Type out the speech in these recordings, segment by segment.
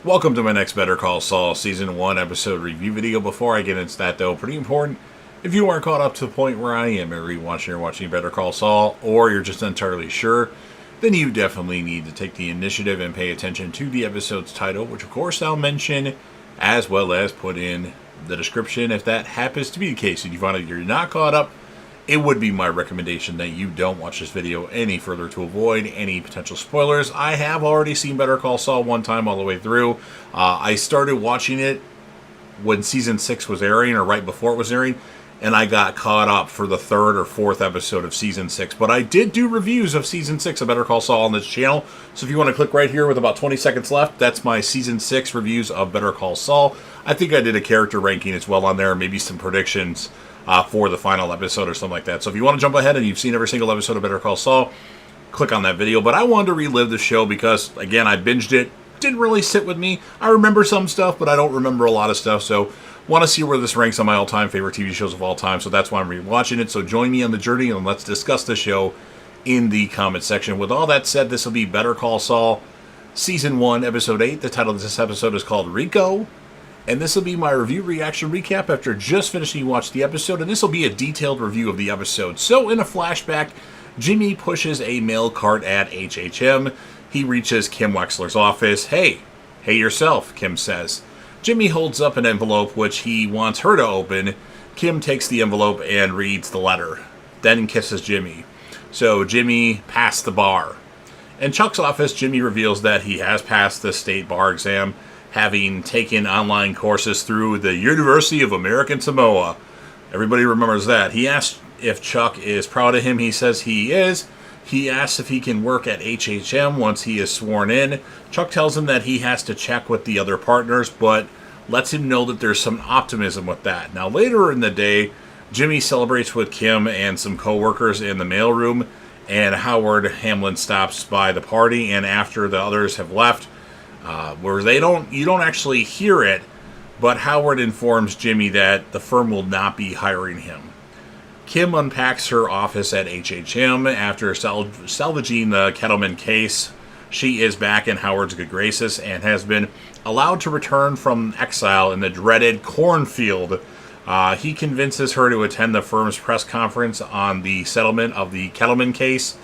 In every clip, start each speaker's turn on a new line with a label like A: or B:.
A: Welcome to my next Better Call Saul Season 1 episode review video. Before I get into that though, pretty important, if you aren't caught up to the point where I am at rewatching or watching Better Call Saul, or you're just entirely sure, then you definitely need to take the initiative and pay attention to the episode's title, which of course I'll mention, as well as put in the description. If that happens to be the case and you find out you're not caught up, it would be my recommendation that you don't watch this video any further to avoid any potential spoilers. I have already seen Better Call Saul one time all the way through. I started watching it when Season 6 was airing, or right before it was airing, and I got caught up for the third or fourth episode of Season 6. But I did do reviews of Season 6 of Better Call Saul on this channel, so if you want to click right here with about 20 seconds left, that's my Season 6 reviews of Better Call Saul. I think I did a character ranking as well on there, maybe some predictions for the final episode or something like that. So if you want to jump ahead and you've seen every single episode of Better Call Saul, click on that video. But I wanted to relive the show because, again, I binged it. Didn't really sit with me. I remember some stuff, but I don't remember a lot of stuff. So want to see where this ranks on my all-time favorite TV shows of all time. So that's why I'm rewatching it. So join me on the journey and let's discuss the show in the comment section. With all that said, this will be Better Call Saul Season 1, Episode 8. The title of this episode is called RICO. And this will be my review reaction recap after just finishing watching the episode. And this will be a detailed review of the episode. So in a flashback, Jimmy pushes a mail cart at HHM. He reaches Kim Wexler's office. Hey yourself, Kim says. Jimmy holds up an envelope which he wants her to open. Kim takes the envelope and reads the letter, then kisses Jimmy. So Jimmy passed the bar. In Chuck's office, Jimmy reveals that he has passed the state bar exam, having taken online courses through the University of American Samoa. Everybody remembers that. He asks if Chuck is proud of him. He says he is. He asks if he can work at HHM once he is sworn in. Chuck tells him that he has to check with the other partners, but lets him know that there's some optimism with that. Now, later in the day, Jimmy celebrates with Kim and some co-workers in the mailroom, and Howard Hamlin stops by the party, and after the others have left, where you don't actually hear it, but Howard informs Jimmy that the firm will not be hiring him. Kim unpacks her office at HHM after salvaging the Kettleman case. She is back in Howard's good graces and has been allowed to return from exile in the dreaded cornfield. He convinces her to attend the firm's press conference on the settlement of the Kettleman case.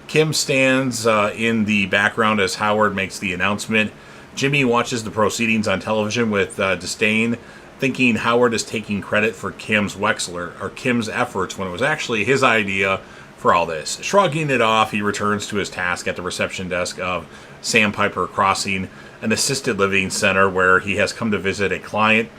A: Kim stands in the background as Howard makes the announcement. Jimmy watches the proceedings on television with disdain, thinking Howard is taking credit for Kim's efforts when it was actually his idea for all this. Shrugging it off, he returns to his task at the reception desk of Sandpiper Crossing, an assisted living center where he has come to visit a client.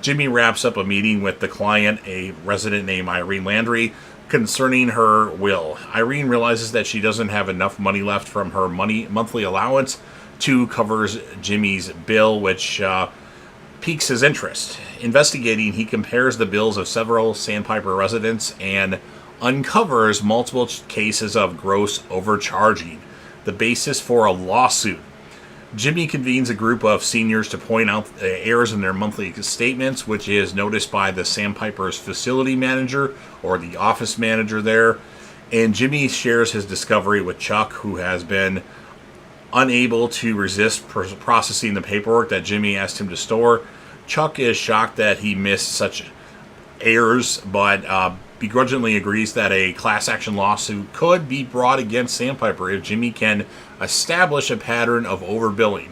A: Jimmy wraps up a meeting with the client, a resident named Irene Landry, concerning her will. Irene realizes that she doesn't have enough money left from her monthly allowance to cover Jimmy's bill, which piques his interest. Investigating, he compares the bills of several Sandpiper residents and uncovers multiple cases of gross overcharging, the basis for a lawsuit. Jimmy convenes a group of seniors to point out errors in their monthly statements, which is noticed by the Sandpiper's facility manager, or the office manager there. And Jimmy shares his discovery with Chuck, who has been unable to resist processing the paperwork that Jimmy asked him to store. Chuck is shocked that he missed such errors, but begrudgingly agrees that a class action lawsuit could be brought against Sandpiper if Jimmy can establish a pattern of overbilling.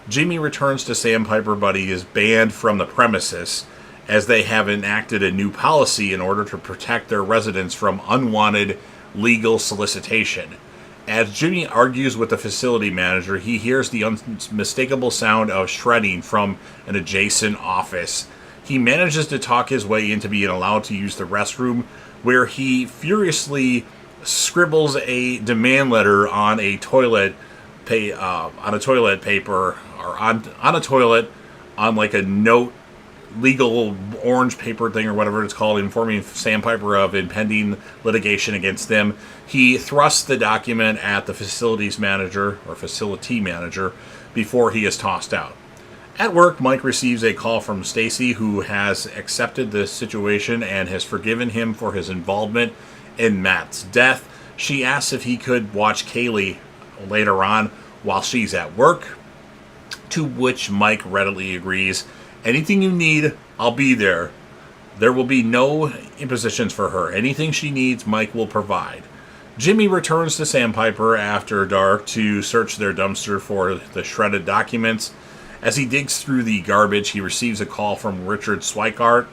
A: Jimmy returns to Sandpiper, but he is banned from the premises as they have enacted a new policy in order to protect their residents from unwanted legal solicitation. As Jimmy argues with the facility manager, he hears the unmistakable sound of shredding from an adjacent office. He manages to talk his way into being allowed to use the restroom, where he furiously scribbles a demand letter on a toilet paper, or on a toilet, on like a note, legal orange paper thing or whatever it's called, informing Sandpiper of impending litigation against them. He thrusts the document at the facility manager before he is tossed out. At work, Mike receives a call from Stacy, who has accepted the situation and has forgiven him for his involvement in Matt's death. She asks if he could watch Kaylee later on while she's at work. to which Mike readily agrees. Anything you need, I'll be there. There will be no impositions for her. Anything she needs, Mike will provide. Jimmy returns to Sandpiper after dark to search their dumpster for the shredded documents. As he digs through the garbage, he receives a call from Richard Swikart,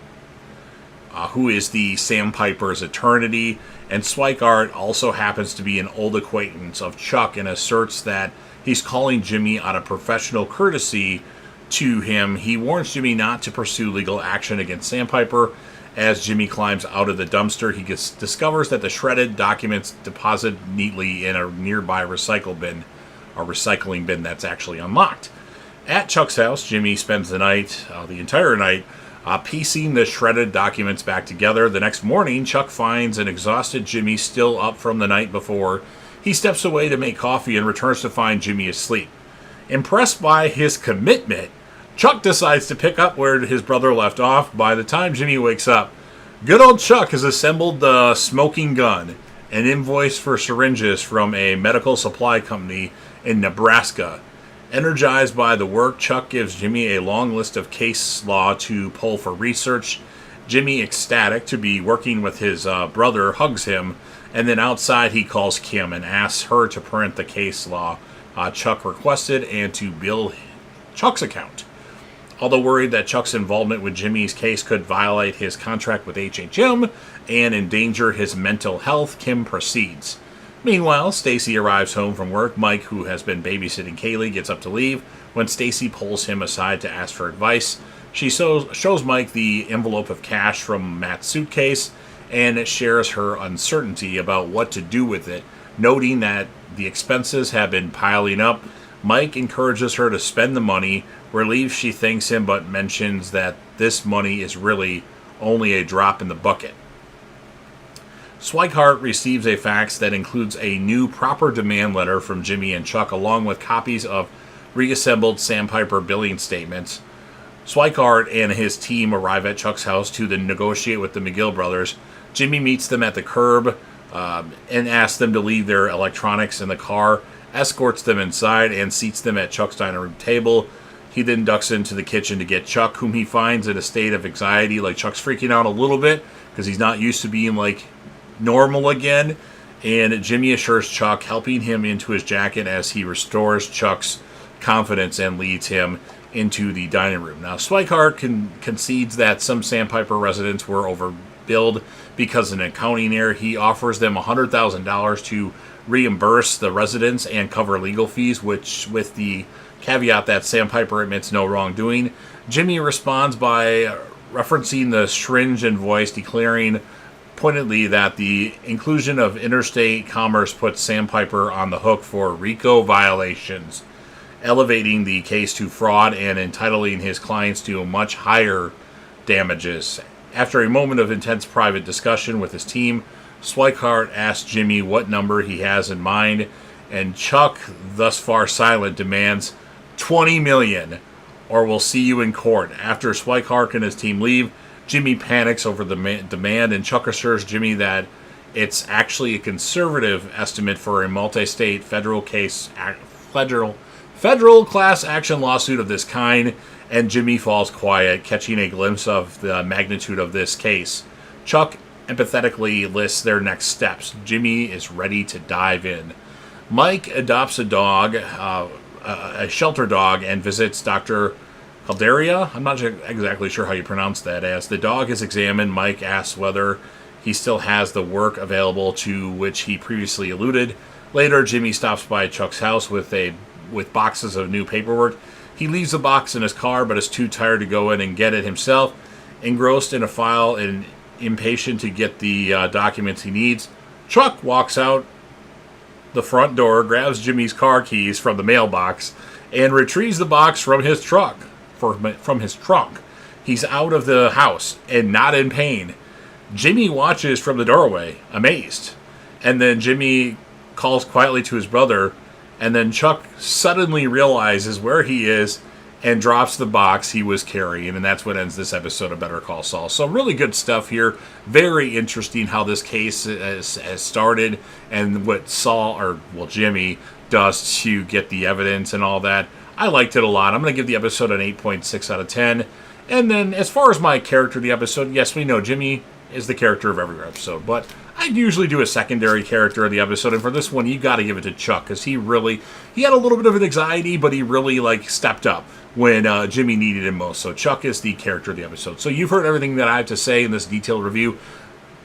A: who is the Sandpiper's attorney, and Swikart also happens to be an old acquaintance of Chuck and asserts that he's calling Jimmy out of professional courtesy to him. He warns Jimmy not to pursue legal action against Sandpiper. As Jimmy climbs out of the dumpster, he discovers that the shredded documents deposit neatly in a nearby recycling bin that's actually unlocked. At Chuck's house, Jimmy spends the entire night, piecing the shredded documents back together. The next morning, Chuck finds an exhausted Jimmy still up from the night before. He steps away to make coffee and returns to find Jimmy asleep. Impressed by his commitment, Chuck decides to pick up where his brother left off. By the time Jimmy wakes up, good old Chuck has assembled the smoking gun, an invoice for syringes from a medical supply company in Nebraska. Energized by the work, Chuck gives Jimmy a long list of case law to pull for research. Jimmy, ecstatic to be working with his brother, hugs him, and then outside he calls Kim and asks her to print the case law Chuck requested and to bill Chuck's account. Although worried that Chuck's involvement with Jimmy's case could violate his contract with HHM and endanger his mental health, Kim proceeds. Meanwhile, Stacy arrives home from work. Mike, who has been babysitting Kaylee, gets up to leave when Stacy pulls him aside to ask for advice. She shows Mike the envelope of cash from Matt's suitcase and shares her uncertainty about what to do with it, noting that the expenses have been piling up. Mike encourages her to spend the money. Relieved, she thanks him, but mentions that this money is really only a drop in the bucket. Swikart receives a fax that includes a new proper demand letter from Jimmy and Chuck, along with copies of reassembled Sandpiper billing statements. Swikart and his team arrive at Chuck's house to negotiate with the McGill brothers. Jimmy meets them at the curb and asks them to leave their electronics in the car, escorts them inside, and seats them at Chuck's dining room table. He then ducks into the kitchen to get Chuck, whom he finds in a state of anxiety. Like, Chuck's freaking out a little bit because he's not used to being, normal again. And Jimmy assures Chuck, helping him into his jacket as he restores Chuck's confidence and leads him into the dining room. Now, Swikart concedes that some Sandpiper residents were overbilled because of an accounting error. He offers them $100,000 to reimburse the residents and cover legal fees, which with the caveat that Sandpiper admits no wrongdoing. Jimmy responds by referencing the syringe invoice, declaring pointedly that the inclusion of interstate commerce puts Sandpiper on the hook for RICO violations, elevating the case to fraud and entitling his clients to much higher damages. After a moment of intense private discussion with his team, Swikart asks Jimmy what number he has in mind, and Chuck, thus far silent, demands $20 million, or we'll see you in court. After Swikart and his team leave, Jimmy panics over the demand, and Chuck assures Jimmy that it's actually a conservative estimate for a multi-state federal class action lawsuit of this kind, and Jimmy falls quiet, catching a glimpse of the magnitude of this case. Chuck empathetically lists their next steps. Jimmy is ready to dive in. Mike adopts a dog, a shelter dog, and visits Dr. Calderia. I'm not exactly sure how you pronounce that. As the dog is examined, Mike asks whether he still has the work available to which he previously alluded. Later, Jimmy stops by Chuck's house with boxes of new paperwork. He leaves the box in his car, but is too tired to go in and get it himself. Engrossed in a file and impatient to get the documents he needs, Chuck walks out the front door, grabs Jimmy's car keys from the mailbox, and retrieves the box from his trunk. He's out of the house and not in pain. Jimmy watches from the doorway, amazed. And then Jimmy calls quietly to his brother, and then Chuck suddenly realizes where he is and drops the box he was carrying, and that's what ends this episode of Better Call Saul. So really good stuff here. Very interesting how this case has started and what Jimmy does to get the evidence and all that. I liked it a lot. I'm going to give the episode an 8.6 out of 10. And then, as far as my character of the episode, yes, we know Jimmy is the character of every episode, but I usually do a secondary character of the episode, and for this one, you got to give it to Chuck, because he had a little bit of an anxiety, but he really, stepped up when Jimmy needed him most. So Chuck is the character of the episode. So you've heard everything that I have to say in this detailed review.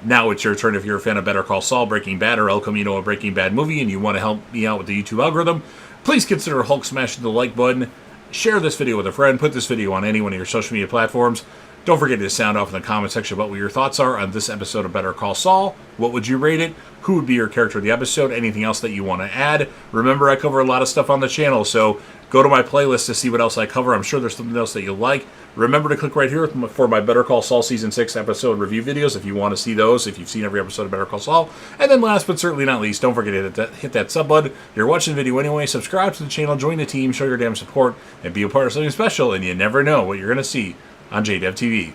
A: Now it's your turn. If you're a fan of Better Call Saul, Breaking Bad, or El Camino, a Breaking Bad movie, and you want to help me out with the YouTube algorithm, please consider Hulk smashing the like button. Share this video with a friend. Put this video on any one of your social media platforms. Don't forget to sound off in the comment section about what your thoughts are on this episode of Better Call Saul. What would you rate it? Who would be your character of the episode? Anything else that you want to add? Remember, I cover a lot of stuff on the channel, so go to my playlist to see what else I cover. I'm sure there's something else that you'll like. Remember to click right here for my Better Call Saul Season 6 episode review videos if you want to see those, if you've seen every episode of Better Call Saul. And then last but certainly not least, don't forget to hit that sub button. If you're watching the video anyway, subscribe to the channel, join the team, show your damn support, and be a part of something special, and you never know what you're going to see on JDevTV.